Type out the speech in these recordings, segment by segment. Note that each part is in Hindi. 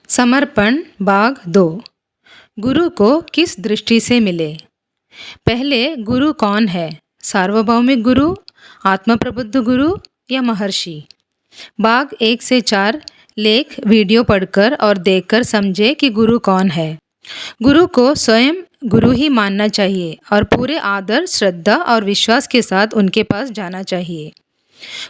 समर्पण भाग 2। गुरु को किस दृष्टि से मिले। पहले, गुरु कौन है? सार्वभौमिक गुरु, आत्मप्रबुद्ध गुरु या महर्षि। भाग 1 से 4 लेख वीडियो पढ़कर और देखकर समझे कि गुरु कौन है। गुरु को स्वयं गुरु ही मानना चाहिए और पूरे आदर, श्रद्धा और विश्वास के साथ उनके पास जाना चाहिए।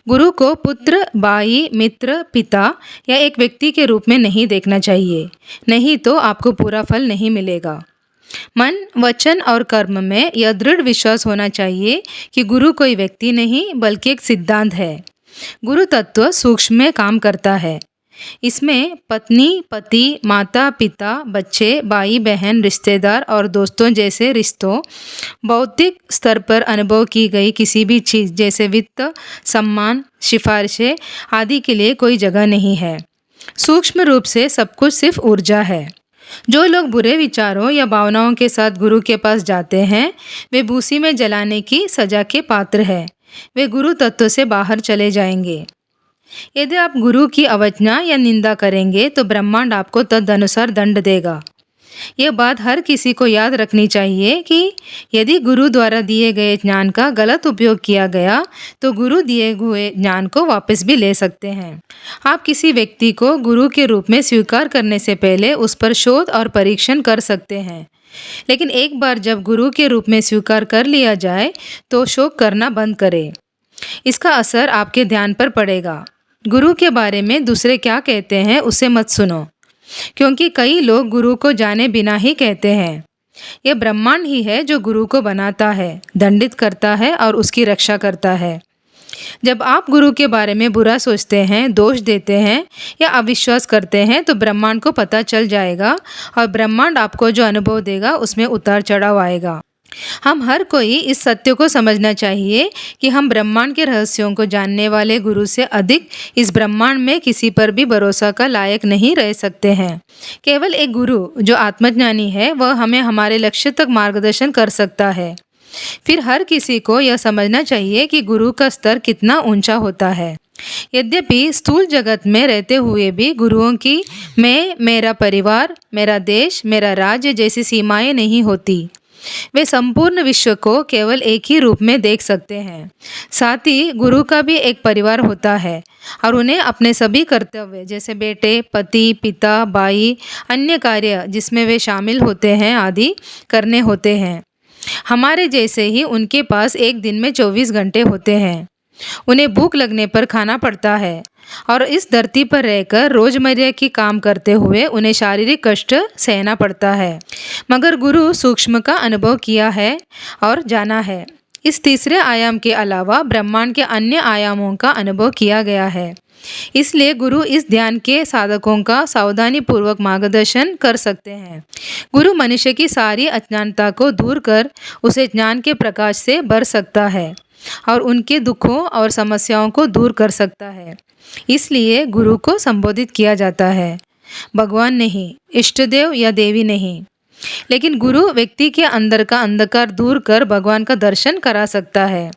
गुरु को पुत्र, भाई, मित्र, पिता या एक व्यक्ति के रूप में नहीं देखना चाहिए, नहीं तो आपको पूरा फल नहीं मिलेगा। मन, वचन और कर्म में यह दृढ़ विश्वास होना चाहिए कि गुरु कोई व्यक्ति नहीं बल्कि एक सिद्धांत है। गुरु तत्व सूक्ष्म में काम करता है। इसमें पत्नी, पति, माता, पिता, बच्चे, भाई, बहन, रिश्तेदार और दोस्तों जैसे रिश्तों, बौद्धिक स्तर पर अनुभव की गई किसी भी चीज़ जैसे वित्त, सम्मान, सिफारिशें आदि के लिए कोई जगह नहीं है। सूक्ष्म रूप से सब कुछ सिर्फ ऊर्जा है। जो लोग बुरे विचारों या भावनाओं के साथ गुरु के पास जाते हैं, वे भूसी में जलाने की सजा के पात्र हैं। वे गुरु तत्व से बाहर चले जाएंगे। यदि आप गुरु की अवज्ञा या निंदा करेंगे तो ब्रह्मांड आपको तदनुसार दंड देगा। यह बात हर किसी को याद रखनी चाहिए कि यदि गुरु द्वारा दिए गए ज्ञान का गलत उपयोग किया गया तो गुरु दिए हुए ज्ञान को वापस भी ले सकते हैं। आप किसी व्यक्ति को गुरु के रूप में स्वीकार करने से पहले उस पर शोध और परीक्षण कर सकते हैं, लेकिन एक बार जब गुरु के रूप में स्वीकार कर लिया जाए तो शोक करना बंद करें। इसका असर आपके ध्यान पर पड़ेगा। गुरु के बारे में दूसरे क्या कहते हैं उसे मत सुनो, क्योंकि कई लोग गुरु को जाने बिना ही कहते हैं। यह ब्रह्मांड ही है जो गुरु को बनाता है, दंडित करता है और उसकी रक्षा करता है। जब आप गुरु के बारे में बुरा सोचते हैं, दोष देते हैं या अविश्वास करते हैं तो ब्रह्मांड को पता चल जाएगा और ब्रह्मांड आपको जो अनुभव देगा उसमें उतार चढ़ाव आएगा। हम हर कोई इस सत्य को समझना चाहिए कि हम ब्रह्मांड के रहस्यों को जानने वाले गुरु से अधिक इस ब्रह्मांड में किसी पर भी भरोसा का लायक नहीं रह सकते हैं। केवल एक गुरु जो आत्मज्ञानी है वह हमें हमारे लक्ष्य तक मार्गदर्शन कर सकता है। फिर हर किसी को यह समझना चाहिए कि गुरु का स्तर कितना ऊंचा होता है। यद्यपि स्थूल जगत में रहते हुए भी गुरुओं की मैं, मेरा परिवार, मेरा देश, मेरा राज्य जैसी सीमाएं नहीं होती। वे संपूर्ण विश्व को केवल एक ही रूप में देख सकते हैं। साथ ही गुरु का भी एक परिवार होता है और उन्हें अपने सभी कर्तव्य जैसे बेटे, पति, पिता, भाई, अन्य कार्य जिसमें वे शामिल होते हैं आदि करने होते हैं। हमारे जैसे ही उनके पास एक दिन में 24 घंटे होते हैं। उन्हें भूख लगने पर खाना पड़ता है और इस धरती पर रहकर रोजमर्रा की काम करते हुए उन्हें शारीरिक कष्ट सहना पड़ता है। मगर गुरु सूक्ष्म का अनुभव किया है और जाना है। इस तीसरे आयाम के अलावा ब्रह्मांड के अन्य आयामों का अनुभव किया गया है। इसलिए गुरु इस ध्यान के साधकों का सावधानी पूर्वक मार्गदर्शन कर सकते हैं। गुरु मनुष्य की सारी अज्ञानता को दूर कर उसे ज्ञान के प्रकाश से भर सकता है और उनके दुखों और समस्याओं को दूर कर सकता है। इसलिए गुरु को संबोधित किया जाता है, भगवान नहीं, इष्टदेव या देवी नहीं। लेकिन गुरु व्यक्ति के अंदर का अंधकार दूर कर भगवान का दर्शन करा सकता है।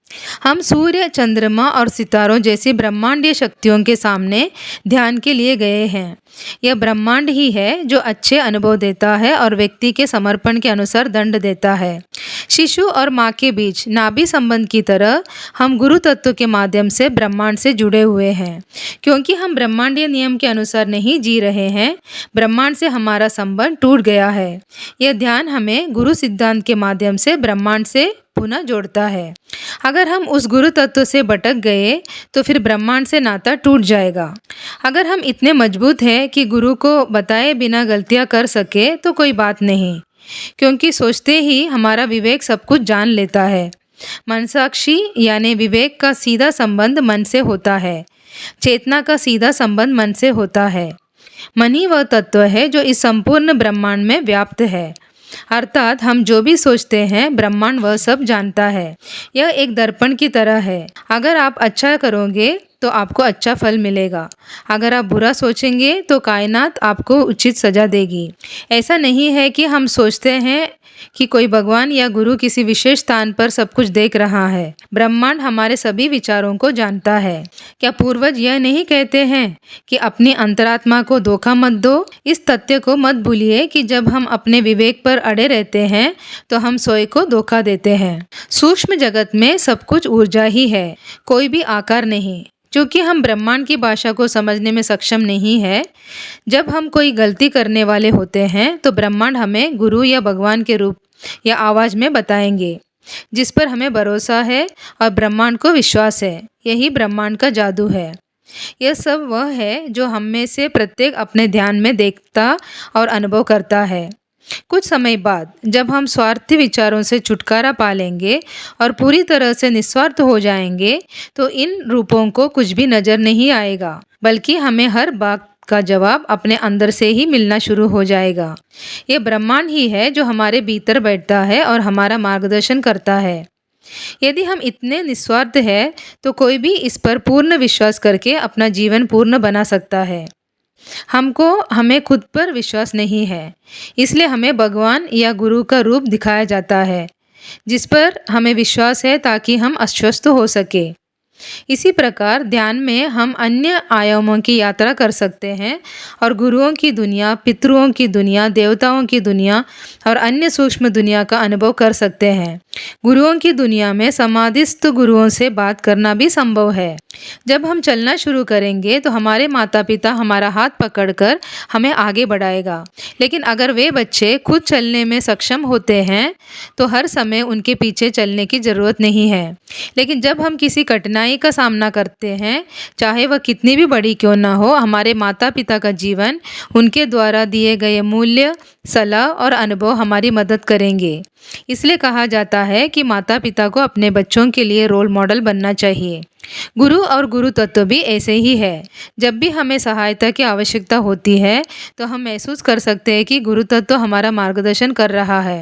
हम सूर्य, चंद्रमा और सितारों जैसी ब्रह्मांडीय शक्तियों के सामने ध्यान के लिए गए हैं। यह ब्रह्मांड ही है जो अच्छे अनुभव देता है और व्यक्ति के समर्पण के अनुसार दंड देता है। शिशु और माँ के बीच नाभि संबंध की तरह हम गुरु तत्व के माध्यम से ब्रह्मांड से जुड़े हुए हैं। क्योंकि हम ब्रह्मांडीय नियम के अनुसार नहीं जी रहे हैं, ब्रह्मांड से हमारा संबंध टूट गया है। यह ध्यान हमें गुरु सिद्धांत के माध्यम से ब्रह्मांड से पुनः जोड़ता है। अगर हम उस गुरु तत्व से भटक गए तो फिर ब्रह्मांड से नाता टूट जाएगा। अगर हम इतने मजबूत हैं कि गुरु को बताए बिना गलतियां कर सके तो कोई बात नहीं, क्योंकि सोचते ही हमारा विवेक सब कुछ जान लेता है। मनसाक्षी यानी विवेक का सीधा संबंध मन से होता है। चेतना का सीधा संबंध मन से होता है। मन ही वह तत्व है जो इस संपूर्ण ब्रह्मांड में व्याप्त है। अर्थात हम जो भी सोचते हैं ब्रह्मांड वह सब जानता है। यह एक दर्पण की तरह है। अगर आप अच्छा करोगे तो आपको अच्छा फल मिलेगा। अगर आप बुरा सोचेंगे तो कायनात आपको उचित सज़ा देगी। ऐसा नहीं है कि हम सोचते हैं कि कोई भगवान या गुरु किसी विशेष स्थान पर सब कुछ देख रहा है। ब्रह्मांड हमारे सभी विचारों को जानता है। क्या पूर्वज यह नहीं कहते हैं कि अपनी अंतरात्मा को धोखा मत दो? इस तथ्य को मत भूलिए कि जब हम अपने विवेक पर अड़े रहते हैं तो हम स्वयं को धोखा देते हैं। सूक्ष्म जगत में सब कुछ ऊर्जा ही है, कोई भी आकार नहीं। क्योंकि हम ब्रह्मांड की भाषा को समझने में सक्षम नहीं है, जब हम कोई गलती करने वाले होते हैं तो ब्रह्मांड हमें गुरु या भगवान के रूप या आवाज़ में बताएंगे, जिस पर हमें भरोसा है और ब्रह्मांड को विश्वास है। यही ब्रह्मांड का जादू है। यह सब वह है जो हम में से प्रत्येक अपने ध्यान में देखता और अनुभव करता है। कुछ समय बाद जब हम स्वार्थी विचारों से छुटकारा पा लेंगे और पूरी तरह से निस्वार्थ हो जाएंगे तो इन रूपों को कुछ भी नजर नहीं आएगा, बल्कि हमें हर बात का जवाब अपने अंदर से ही मिलना शुरू हो जाएगा। ये ब्रह्मांड ही है जो हमारे भीतर बैठता है और हमारा मार्गदर्शन करता है। यदि हम इतने निस्वार्थ हैं तो कोई भी इस पर पूर्ण विश्वास करके अपना जीवन पूर्ण बना सकता है। हमें खुद पर विश्वास नहीं है, इसलिए हमें भगवान या गुरु का रूप दिखाया जाता है, जिस पर हमें विश्वास है ताकि हम आश्वस्त हो सके। इसी प्रकार ध्यान में हम अन्य आयामों की यात्रा कर सकते हैं और गुरुओं की दुनिया, पितरों की दुनिया, देवताओं की दुनिया और अन्य सूक्ष्म दुनिया का अनुभव कर सकते हैं। गुरुओं की दुनिया में समाधिस्थ गुरुओं से बात करना भी संभव है। जब हम चलना शुरू करेंगे तो हमारे माता पिता हमारा हाथ पकड़कर हमें आगे बढ़ाएगा। लेकिन अगर वे बच्चे खुद चलने में सक्षम होते हैं तो हर समय उनके पीछे चलने की ज़रूरत नहीं है। लेकिन जब हम किसी कठिनाई का सामना करते हैं, चाहे वह कितनी भी बड़ी क्यों ना हो, हमारे माता पिता का जीवन, उनके द्वारा दिए गए मूल्य, सलाह और अनुभव हमारी मदद करेंगे। इसलिए कहा जाता है कि माता पिता को अपने बच्चों के लिए रोल मॉडल बनना चाहिए। गुरु और गुरु तत्व भी ऐसे ही है। जब भी हमें सहायता की आवश्यकता होती है तो हम महसूस कर सकते हैं कि गुरु तत्व हमारा मार्गदर्शन कर रहा है।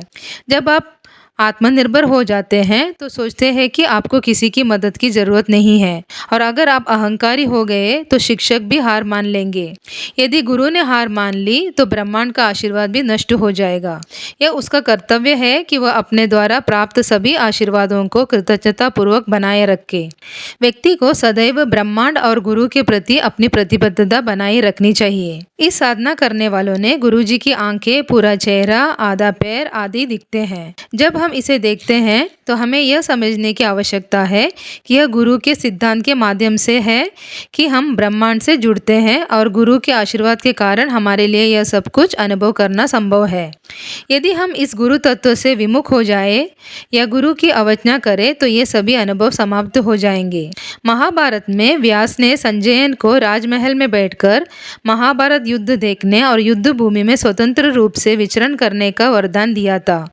जब आप आत्मनिर्भर हो जाते हैं तो सोचते हैं कि आपको किसी की मदद की ज़रूरत नहीं है, और अगर आप अहंकारी हो गए तो शिक्षक भी हार मान लेंगे। यदि गुरु ने हार मान ली तो ब्रह्मांड का आशीर्वाद भी नष्ट हो जाएगा। यह उसका कर्तव्य है कि वह अपने द्वारा प्राप्त सभी आशीर्वादों को कृतज्ञतापूर्वक बनाए रखे। व्यक्ति को सदैव ब्रह्मांड और गुरु के प्रति अपनी प्रतिबद्धता बनाए रखनी चाहिए। इस साधना करने वालों ने गुरु जी की आंखें, पूरा चेहरा, आधा पैर आदि दिखते हैं। जब हम इसे देखते हैं तो हमें यह समझने की आवश्यकता है कि यह गुरु के सिद्धांत के माध्यम से है कि हम ब्रह्मांड से जुड़ते हैं और गुरु के आशीर्वाद के कारण हमारे लिए यह सब कुछ अनुभव करना संभव है। यदि हम इस गुरु तत्व से विमुख हो जाए या गुरु की अवज्ञा करें तो ये सभी अनुभव समाप्त हो जाएंगे। महाभारत में व्यास ने संजयन को राजमहल में बैठकर महाभारत युद्ध देखने और युद्ध भूमि में स्वतंत्र रूप से विचरण करने का वरदान दिया था।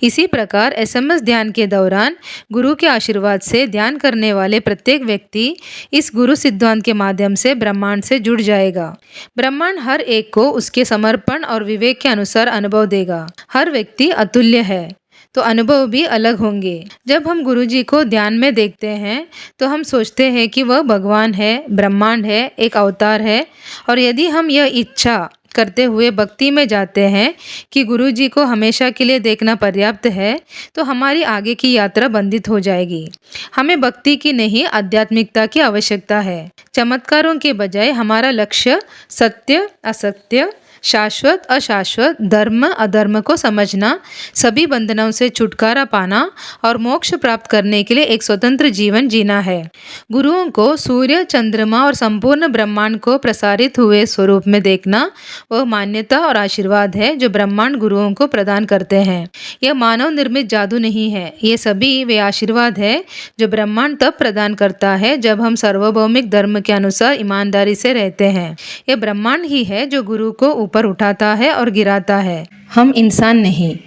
इसी प्रकार एसएमएस ध्यान के दौरान गुरु के आशीर्वाद से ध्यान करने वाले प्रत्येक व्यक्ति इस गुरु सिद्धांत के माध्यम से ब्रह्मांड से जुड़ जाएगा। ब्रह्मांड हर एक को उसके समर्पण और विवेक के अनुसार अनुभव देगा। हर व्यक्ति अतुल्य है तो अनुभव भी अलग होंगे। जब हम गुरु जी को ध्यान में देखते हैं तो हम सोचते हैं कि वह भगवान है, ब्रह्मांड है, एक अवतार है, और यदि हम यह इच्छा करते हुए भक्ति में जाते हैं कि गुरु जी को हमेशा के लिए देखना पर्याप्त है तो हमारी आगे की यात्रा बंधित हो जाएगी। हमें भक्ति की नहीं, आध्यात्मिकता की आवश्यकता है। चमत्कारों के बजाय हमारा लक्ष्य सत्य असत्य, शाश्वत अशाश्वत, धर्म अधर्म को समझना, सभी बंधनों से छुटकारा पाना और मोक्ष प्राप्त करने के लिए एक स्वतंत्र जीवन जीना है। गुरुओं को सूर्य, चंद्रमा और संपूर्ण ब्रह्मांड को प्रसारित हुए स्वरूप में देखना वह मान्यता और आशीर्वाद है जो ब्रह्मांड गुरुओं को प्रदान करते हैं। यह मानव निर्मित जादू नहीं है, ये सभी वे आशीर्वाद है जो ब्रह्मांड तब प्रदान करता है जब हम सार्वभौमिक धर्म के अनुसार ईमानदारी से रहते हैं। यह ब्रह्मांड ही है जो गुरु को ऊपर उठाता है और गिराता है। हम इंसान नहीं,